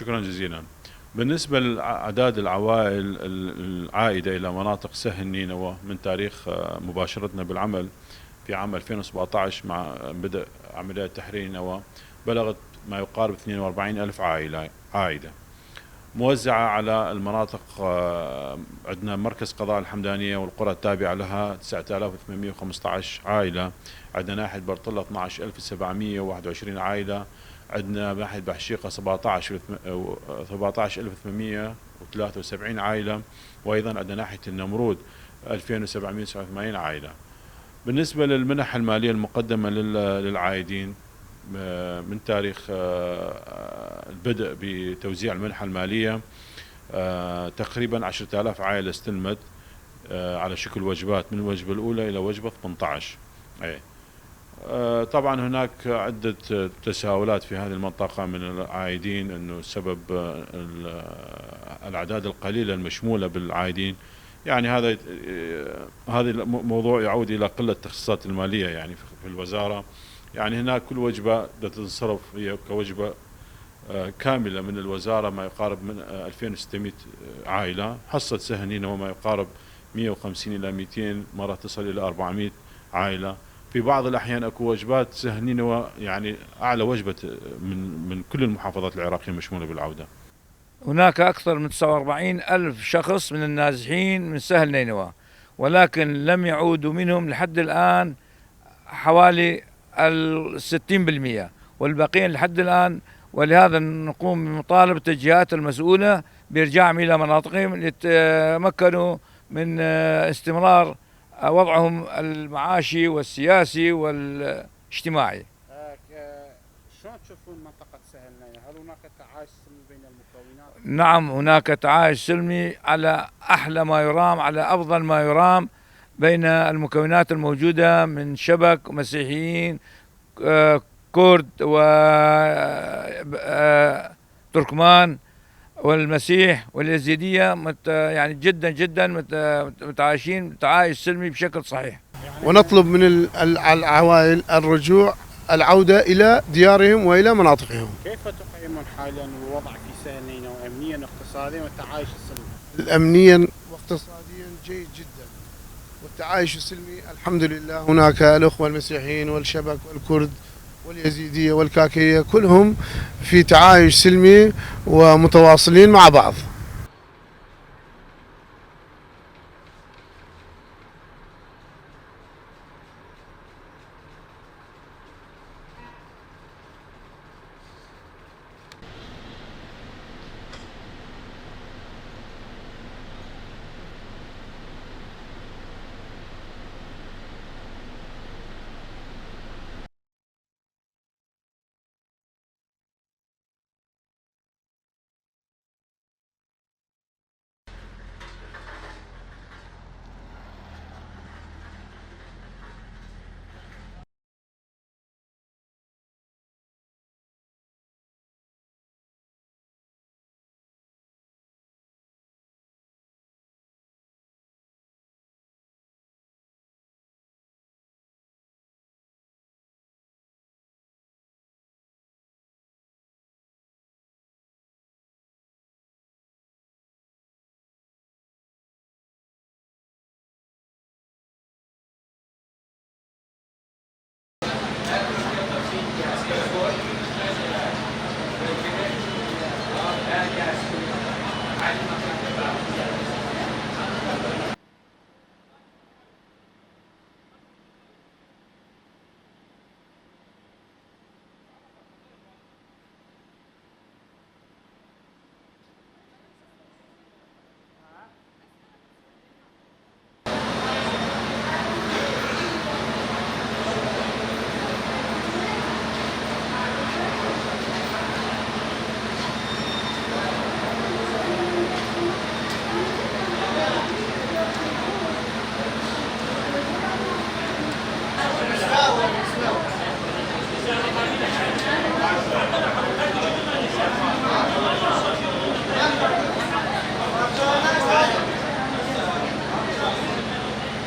شكرا جزيلا. بالنسبة لأعداد العوائل العائدة إلى مناطق سهل نينوى من تاريخ مباشرتنا بالعمل في عام 2017 مع بدء عملية تحرير نينوى بلغت ما يقارب 42 ألف عائدة موزعة على المناطق. عندنا مركز قضاء الحمدانية والقرى التابعة لها 9815 عائلة، عندنا ناحية برطلة 12721 عائلة، عندنا ناحية بحشيقة 17873 عائلة، وأيضا عندنا ناحية النمرود 2789 عائلة. بالنسبة للمنح المالية المقدمة للعائدين من تاريخ البدء بتوزيع المنحة المالية تقريبا 10,000 عائلة استلمت على شكل وجبات من الوجبة الأولى إلى وجبة 18. طبعا هناك عدة تساؤلات في هذه المنطقة من العائدين أنه سبب الأعداد القليلة المشمولة بالعائدين، يعني هذا الموضوع يعود إلى قلة التخصيصات المالية يعني في الوزارة. يعني هناك كل وجبة تنصرف هي كوجبة كاملة من الوزارة ما يقارب من 2600 عائلة، حصة سهل نينوى وما يقارب 150 إلى 200 مرة تصل إلى 400 عائلة. في بعض الأحيان أكو وجبات سهل نينوى يعني أعلى وجبة من كل المحافظات العراقية مشمولة بالعودة. هناك أكثر من 49 ألف شخص من النازحين من سهل نينوى، ولكن لم يعودوا منهم لحد الآن حوالي 60%، والباقيين لحد الآن. ولهذا نقوم بمطالبة الجهات المسؤولة بإرجاعهم إلى مناطقهم ليتمكنوا من استمرار وضعهم المعاشي والسياسي والاجتماعي. شلون تشوفون منطقة سهل نينوى؟ هل هناك تعايش سلمي بين المكونات؟ نعم، هناك تعايش سلمي على أحلى ما يرام، على أفضل ما يرام بين المكونات الموجودة من شبك ومسيحيين كرد وتركمان والمسيح واليزيدية، يعني جدا جدا متعايشين تعايش سلمي بشكل صحيح. ونطلب من العوائل العودة إلى ديارهم وإلى مناطقهم. كيف تقيمون حاليا الوضع في سهل نينوى أمنيا واقتصاديا والتعايش السلمي؟ أمنيا واقتصاديا جيد جدا، والتعايش السلمي الحمد لله. هناك الأخوة المسيحيين والشبك والكرد واليزيدية والكاكية كلهم في تعايش سلمي ومتواصلين مع بعض.